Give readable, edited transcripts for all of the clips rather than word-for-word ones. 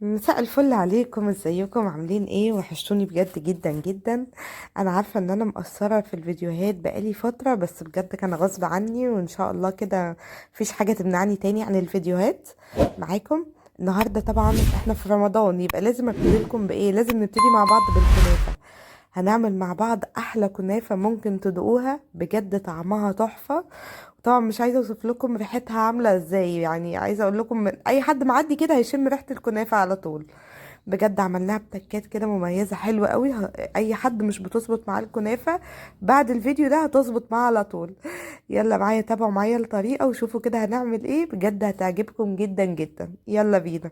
مساء الفل عليكم، ازيكم؟ عاملين ايه؟ وحشتوني بجد جدا جدا. انا عارفه ان انا مقصره في الفيديوهات بقالي فتره، بس بجد كان غصب عني، وان شاء الله كده مفيش حاجه تمنعني تاني عن الفيديوهات معاكم. النهارده طبعا احنا في رمضان، يبقى لازم ابتدي لكم بايه؟ لازم نبتدي مع بعض بالكنافه. هنعمل مع بعض احلى كنافه ممكن تدوقوها، بجد طعمها تحفه. طبعا مش عايزه اوصف لكم ريحتها عامله ازاي، يعني عايزه اقول لكم من اي حد معدي كده هيشم ريحه الكنافه على طول. بجد عملناها بتكات كده مميزه حلوه قوي. اي حد مش بتظبط معاه الكنافه بعد الفيديو ده هتظبط معاه على طول. يلا معايا، تابعوا معايا الطريقه وشوفوا كده هنعمل ايه، بجد هتعجبكم جدا جدا. يلا بينا.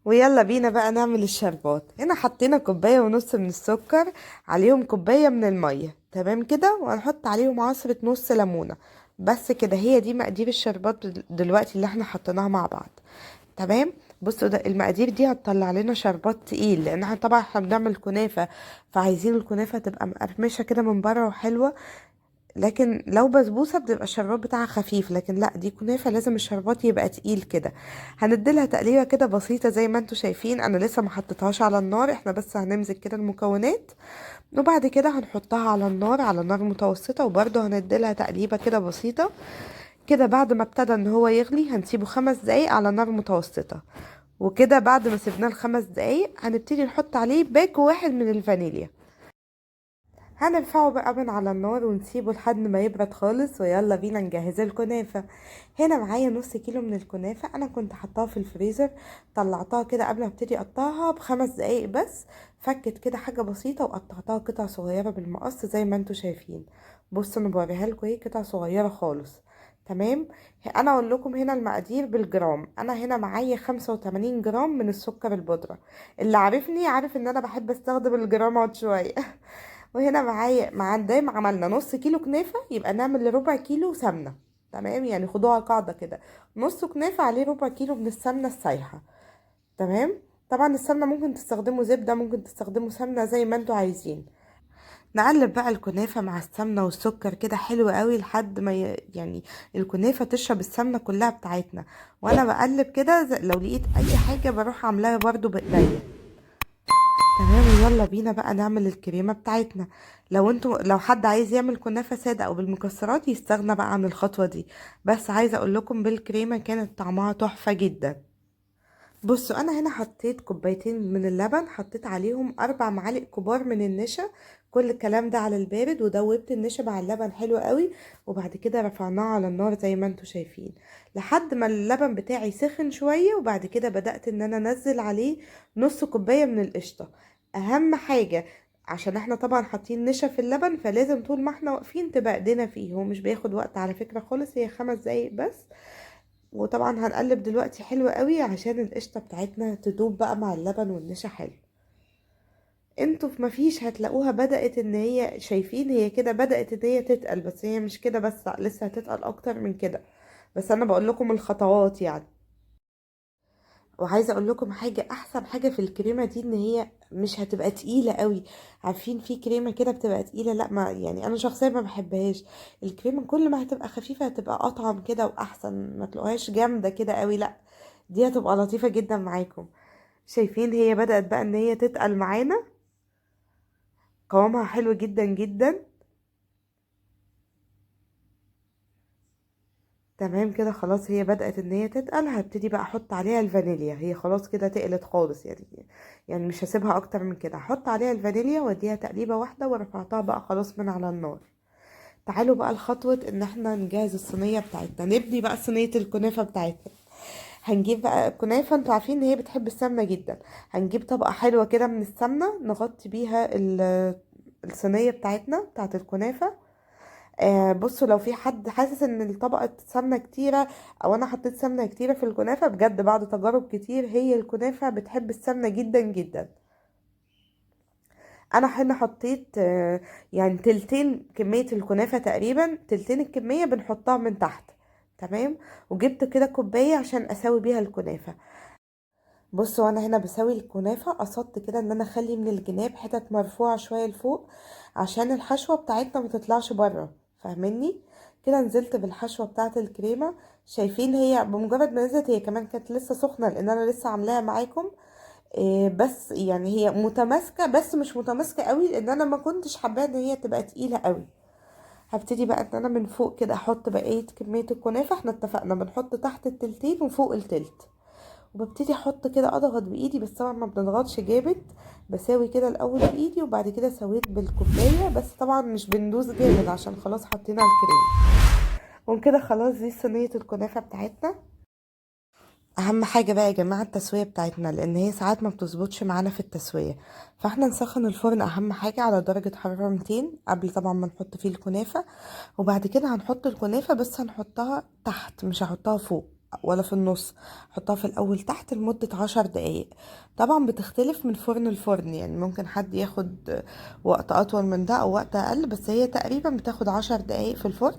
ويلا بينا بقى نعمل الشربات. هنا حطينا كوباية ونص من السكر، عليهم كوباية من المية، تمام كده، وهنحط عليهم عصرة نص ليمونة. بس كده، هي دي مقادير الشربات دلوقتي اللي احنا حطيناها مع بعض. تمام. بصوا، ده المقادير دي هتطلع لنا شربات تقيل، لان احنا طبعا بنعمل كنافة، فعايزين الكنافة تبقى مقرمشة كده من بره وحلوة. لكن لو بسبوسه بتبقى الشربات بتاعها خفيف، لكن لا، دي كنافه لازم الشربات يبقى تقيل كده. هنديلها تقليبه كده بسيطه زي ما انتوا شايفين، انا لسه ما حطيتهاش على النار، احنا بس هنمزج كده المكونات. وبعد كده هنحطها على النار، على نار متوسطه، وبرده هنديلها تقليبه كده بسيطه. كده بعد ما ابتدى ان هو يغلي هنسيبه 5 دقايق على نار متوسطه. وكده بعد ما سيبناه ال5 دقايق هنبتدي نحط عليه باكو واحد من الفانيليا. هنرفعه بقى من على النار ونسيبه لحد ما يبرد خالص، ويلا بينا نجهز الكنافة. هنا معايا نص كيلو من الكنافة، انا كنت حطاها في الفريزر. طلعتها كده قبل ما ابتدي اقطعها ب5 دقايق بس. فكت كده حاجة بسيطة، وقطعتها قطع صغيرة بالمقص زي ما انتوا شايفين. بصوا انا بوريها لكم ايه، قطع صغيرة خالص. تمام. انا اقول لكم هنا المقادير بالجرام. انا هنا معايا 85 جرام من السكر البودرة. اللي عارفني عارف ان انا بحب استخدم الجرامات شوية. وهنا معايا دايما عملنا نص كيلو كنافة، يبقى نعمل ربع كيلو سمنة. تمام، يعني خدوها قاعدة كده. نص كنافة عليه ربع كيلو من السمنة السايحة. تمام. طبعا السمنة ممكن تستخدموا زبدة، ممكن تستخدموا سمنة زي ما انتوا عايزين. نقلب بقى الكنافة مع السمنة والسكر كده حلو قوي لحد ما يعني الكنافة تشرب السمنة كلها بتاعتنا. وانا بقلب كده لو لقيت اي حاجة بروح عاملاها برضو بايديا. تمام. يلا بينا بقى نعمل الكريمة بتاعتنا. لو حد عايز يعمل كنافة سادة او بالمكسرات يستغنى بقى عن الخطوة دي. بس عايزة اقول لكم بالكريمة كانت طعمها تحفة جدا. بصوا، انا هنا حطيت كوبايتين من اللبن، حطيت عليهم 4 معالق كبار من النشا. كل الكلام ده على البارد، ودوبت النشا مع اللبن حلو قوي. وبعد كده رفعناه على النار زي ما انتوا شايفين، لحد ما اللبن بتاعي سخن شوية. وبعد كده بدأت ان انا انزل عليه نص كوباية من القشطة. اهم حاجة، عشان احنا طبعا حاطين نشا في اللبن، فلازم طول ما احنا واقفين تبقى ايدينا فيه. هو مش بياخد وقت على فكرة خالص، هي 5 دقايق بس. وطبعا هنقلب دلوقتي حلو قوي عشان القشطة بتاعتنا تدوب بقى مع اللبن والنشا حلو. انتوا في مفيش هتلاقوها بدأت ان هي، شايفين هي كده بدأت ان هي تتقل، بس هي مش كده، بس لسه هتتقل اكتر من كده. بس انا بقول لكم الخطوات يعني. وعايزه اقول لكم حاجه، احسن حاجه في الكريمه دي ان هي مش هتبقى تقيله قوي. عارفين في كريمه كده بتبقى تقيله، لا، ما يعني انا شخصيا ما بحبهاش. الكريمه كل ما هتبقى خفيفه هتبقى اطعم كده واحسن، ما تلاقوهاش جامده كده قوي، لا. دي هتبقى لطيفه جدا معاكم. شايفين هي بدأت بقى ان هي تتقل معانا. قوامها حلو جدا جدا. تمام كده، خلاص هي بدأت ان هي تتقل. هبتدي بقى احط عليها الفانيليا، هي خلاص كده تقلت خالص يعني مش هسيبها اكتر من كده. هحط عليها الفانيليا واديها تقليبة واحدة، ورفعتها بقى خلاص من على النار. تعالوا بقى لخطوة ان احنا نجهز الصينية بتاعتنا، نبني بقى صينية الكنافة بتاعتنا. هنجيب بقى الكنافة، انتوا عارفين ان هي بتحب السمنة جدا. هنجيب طبقة حلوة كده من السمنة نغطي بيها الصينية بتاعتنا بتاعت الكنافة. بصوا، لو في حد حاسس ان الطبقة سمنة كتيرة، او انا حطيت سمنة كتيرة في الكنافة، بجد بعد تجارب كتير هي الكنافة بتحب السمنة جدا جدا. انا هنا حطيت يعني تلتين كمية الكنافة، تقريبا تلتين الكمية بنحطها من تحت. تمام. وجبت كده كوباية عشان اسوي بيها الكنافة. بصوا، انا هنا بسوي الكنافة قصدت كده ان انا اخلي من الجناب حتت مرفوعة شوية لفوق، عشان الحشوة بتاعتنا ما تطلعش بره. فاهميني؟ كده نزلت بالحشوة بتاعة الكريمة. شايفين هي بمجرد ما نزلت هي كمان كانت لسه سخنة لان انا لسه عاملاها معاكم. بس يعني هي متماسكة بس مش متماسكة قوي لان انا ما كنتش حابة ان هي تبقى تقيلة قوي. هبتدي بقى ان انا من فوق كده احط بقية كمية الكنافة. احنا اتفقنا بنحط تحت التلتين وفوق التلت. وببتدي احط كده اضغط بايدي بس طبعا ما بنضغطش جامد. بساوي كده الاول بايدي وبعد كده سويت بالكوبايه بس طبعا مش بندوس جامد عشان خلاص حطينا الكريم. وكده خلاص دي صينيه الكنافه بتاعتنا. اهم حاجه بقى يا جماعه التسويه بتاعتنا لان هي ساعات ما بتظبطش معانا في التسويه. فاحنا نسخن الفرن اهم حاجه على درجه حراره 200 قبل طبعا ما نحط فيه الكنافه. وبعد كده هنحط الكنافه بس هنحطها تحت مش هحطها فوق ولا في النص. حطها في الاول تحت لمده 10 دقايق. طبعا بتختلف من فرن لفرن يعني ممكن حد ياخد وقت اطول من ده او وقت اقل بس هي تقريبا بتاخد 10 دقايق في الفرن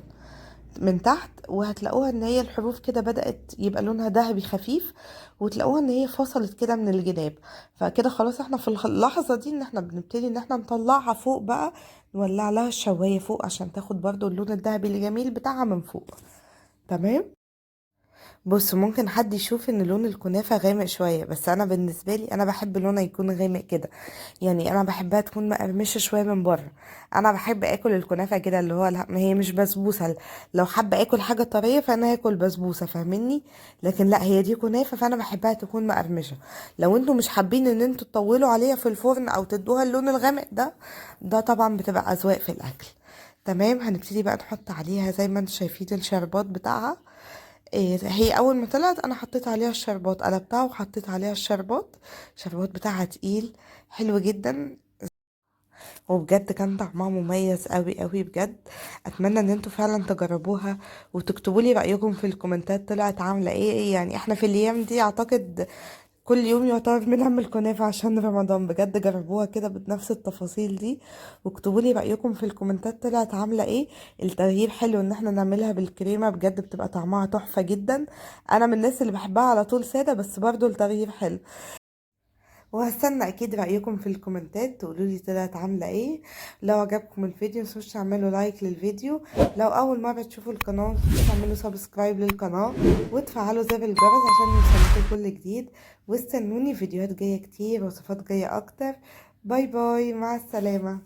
من تحت. وهتلاقوها ان هي الحروف كده بدأت يبقى لونها ذهبي خفيف. وتلاقوها ان هي فصلت كده من الجناب. فكده خلاص احنا في اللحظة دي ان احنا بنبتدي ان احنا نطلعها فوق بقى. نولع لها الشواية فوق عشان تاخد برضو اللون الذهبي الجميل بتاعها من فوق. تمام. بص ممكن حد يشوف ان لون الكنافة غامق شوية بس انا بالنسبة لي انا بحب لونها يكون غامق كده. يعني انا بحبها تكون مقرمشة شوية من بره. انا بحب اكل الكنافة كده اللي هو ما هي مش بسبوسة. لو حابة اكل حاجة طرية فانا هاكل بسبوسة فاهمني. لكن لا هي دي كنافة فانا بحبها تكون مقرمشة. لو انتوا مش حابين ان انتوا تطولوا عليها في الفرن او تدوها اللون الغامق ده. ده طبعا بتبقى اذواق في الاكل. تمام هنبتدي بقى نحط عليها زي ما انتوا شايفين الشربات بتاعها. هي اول ما طلعت انا حطيت عليها الشربات قلبتها وحطيت عليها الشربات. الشربات بتاعها تقيل. حلو جدا. وبجد كان طعمها مميز قوي قوي بجد. اتمنى ان انتوا فعلا تجربوها. وتكتبوا لي رايكم في الكومنتات طلعت عامله ايه يعني احنا في الايام دي اعتقد كل يوم يعتبر بنعمل كنافة عشان رمضان بجد جربوها كده بنفس التفاصيل دي. واكتبوا لي رأيكم في الكومنتات طلعت عاملة ايه. التغيير حلو ان احنا نعملها بالكريمة بجد بتبقى طعمها تحفة جدا. انا من الناس اللي بحبها على طول سادة بس برضو التغيير حلو. وهستنى اكيد رأيكم في الكومنتات تقولوا لي طلعت عاملة ايه. لو عجبكم الفيديو متنسوش تعملوا لايك للفيديو. لو اول مرة تشوفوا القناة متنسوش تعملوا سبسكرايب للقناة. وتفعلوا زر الجرس عشان يوصلكوا كل جديد. واستنوني فيديوهات جاية كتير وصفات جاية اكتر. باي باي مع السلامة.